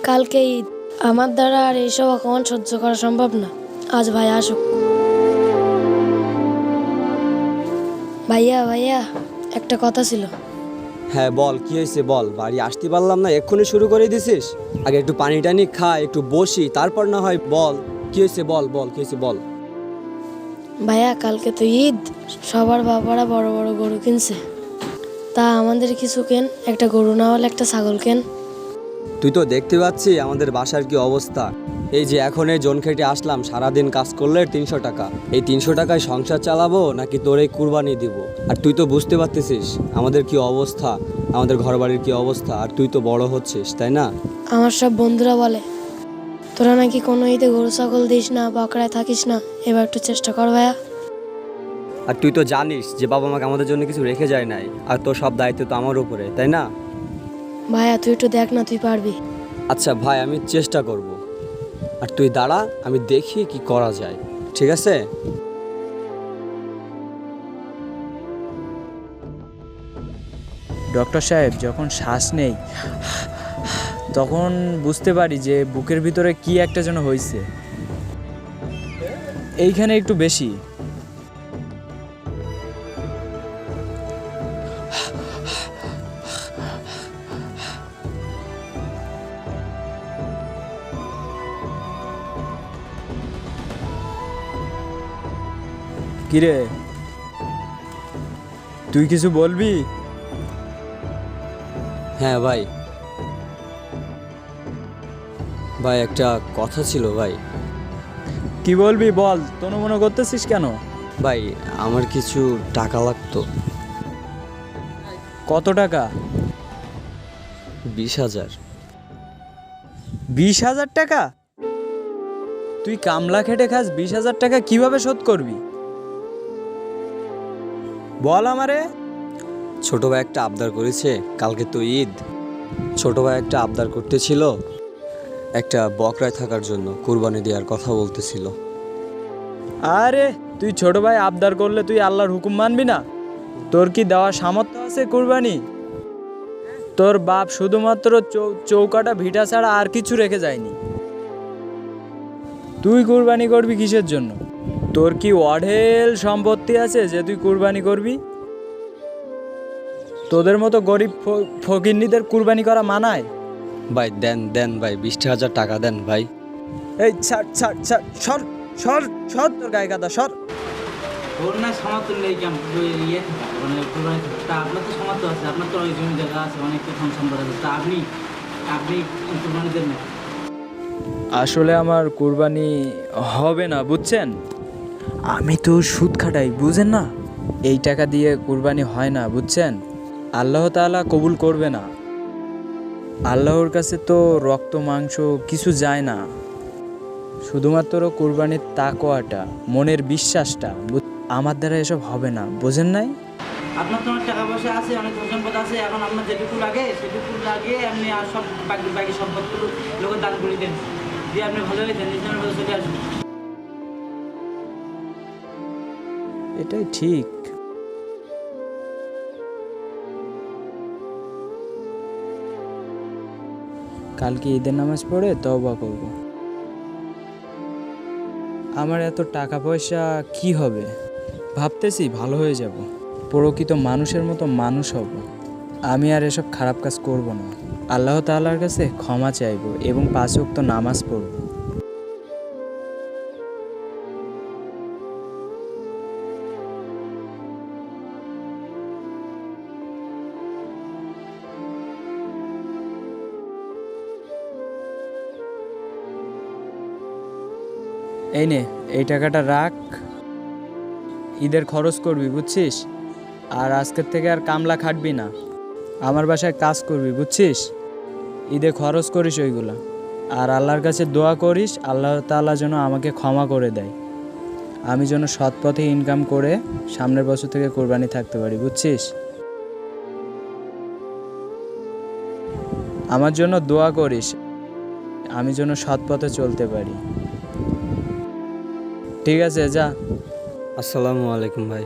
কালকে ঈদ, আমার দ্বারা আর এইসব অপমান সহ্য করা সম্ভব না। আজ ভাই আসুক। ভাইয়া ভাইয়া একটা কথা ছিল। হ্যাঁ বল, কি হয়েছে বল। বাড়ি আসতে পারলাম না, এক্ষুনি শুরু করে দিছিস? আগে একটু পানি টানি খা, একটু বসি, তারপর না হয় বল কি হয়েছে। বল বল কি হয়েছে বল। ভাইয়া কালকে তো ঈদ, সবার বাবারা বড় বড় গরু কিনছে, তা আমাদের কিছু কেন, একটা গরু না হলে একটা ছাগল কেন। তুই তো দেখতে পাচ্ছি আমাদের বাসার কি অবস্থা। এই যে এখন এই জন খেটে আসলাম, সারাদিন কাজ করলে 300 টাকা। এই 300 টাকায় সংসার চালাবো নাকি তোর এই কুরবানি দিব? আর তুই তো বুঝতে পারতেছিস আমাদের কি অবস্থা, আমাদের ঘরবাড়ির কি অবস্থা। আর তুই তো বড় হচ্ছিস, তাই না? আমার সব বন্ধুরা বলে তোরা নাকি কোনো ঈদে গরু ছাগল দিস না, বকরায় থাকিস না। এবার একটু চেষ্টা কর ভাইয়া। আর তুই তো জানিস যে বাবা মাকে আমাদের জন্য কিছু রেখে যায় নাই, আর তোর সব দায়িত্ব তো আমার উপরে, তাই না? ভাইয়া তুই একটু দেখ না, তুই পারবি। আচ্ছা ভাই, আমি চেষ্টা করব। আর তুই দাঁড়া, আমি দেখি কি করা যায়, ঠিক আছে? ডক্টর সাহেব, যখন শ্বাস নেই তখন বুঝতে পারি যে বুকের ভিতরে কি একটা যেন হয়েছে। এইখানে একটু বেশি। কিরে, তুই কিছু বলবি? হ্যাঁ ভাই, ভাই একটা কথা ছিল ভাই। কি বলবি বল, তনু মনে করতেছিস কেন? ভাই আমার কিছু টাকা লাগতো। কত টাকা? 20,000। 20,000 টাকা? তুই কামলা খেটে খাস, 20,000 টাকা কিভাবে শোধ করবি বল আমারে। ছোট ভাই একটা আবদার করেছে, কালকে তো ঈদ। ছোট ভাই একটা আবদার করতেছিল, একটা বকরায় থাকার জন্য কুরবানি দেওয়ার কথা বলতেছিল। আরে তুই ছোট ভাই আবদার করলে তুই আল্লাহর হুকুম মানবি না? তোর কি দেওয়ার সামর্থ্য আছে কুরবানি? তোর বাপ শুধুমাত্র চৌকাটা ভিটা ছাড়া আর কিছু রেখে যায়নি। তুই কুরবানি করবি কিসের জন্য? তোর কি অঢেল সম্পত্তি আছে যে তুই কুরবানি করবি? তোদের মতো গরিব ফকিন্নিদের কুরবানি করা মানায়? ভাই দেন দেন ভাই, 20,000 টাকা দেন ভাই। এই ছাড় ছাড় ছাড়, সর সর সর, তোর গায়ে গাদা সর। ওর না সামর্থ্য নেই, কেমন ইয়ে থাকা মানে কুরবানি থাকা। তা আপনার তো সামর্থ্য আছে, আপনার তো অনেক জমি জায়গা আছে, অনেক ধন সম্পদ আছে, তা আপনি আপনি কুরবানি দেন না? আসলে আমার কুরবানি হবে না, বুঝছেন? আমি তো সুদ খাটাই, বুঝেন না? এই টাকা দিয়ে কুরবানি হয় না, বুঝছেন? আল্লাহ তাআলা কবুল করবে না। আল্লাহর কাছে তো রক্ত মাংস কিছু যায় না, শুধুমাত্র কুরবানির তাকওয়াটা, মনের বিশ্বাসটা। আমার দ্বারা এসব হবে না, বোঝেন নাই? আপনার তো অনেক টাকা পয়সা আছে, অনেক ধন সম্পদ আছে, এখন আপনার যেটুকু লাগে সেটুকু লাগিয়ে আপনি আর সব বাকি বাকি সম্পদগুলো লোকের দান করে দেন, দিয়ে আপনি ভালো হয়ে দেন, ইসলামের মধ্যে চলে আসবেন। এটাই ঠিক। কালকে ঈদের নামাজ পড়ে তওবা করব। আমার এত টাকা পয়সা কি হবে? ভাবতেছি ভালো হয়ে যাব, প্রকৃত মানুষের মতো মানুষ হব। আমি আর এসব খারাপ কাজ করব না। আল্লাহ তাআলার কাছে ক্ষমা চাইব এবং 5 ওয়াক্ত নামাজ পড়ব। এই নে, এই টাকাটা রাখ, ঈদের খরচ করবি, বুঝছিস? আর আজকের থেকে আর কামলা খাটবি না, আমার বাসায় কাজ করবি, বুঝছিস? ঈদে খরচ করিস ওইগুলা। আর আল্লাহর কাছে দোয়া করিস আল্লাহ তাআলা যেন আমাকে ক্ষমা করে দেয়, আমি যেন সৎ পথে ইনকাম করে সামনের বছর থেকে কোরবানি থাকতে পারি, বুঝছিস? আমার জন্য দোয়া করিস, আমি যেন সৎ পথে চলতে পারি। ঠিক আছে, যা। আসসালামু আলাইকুম ভাই।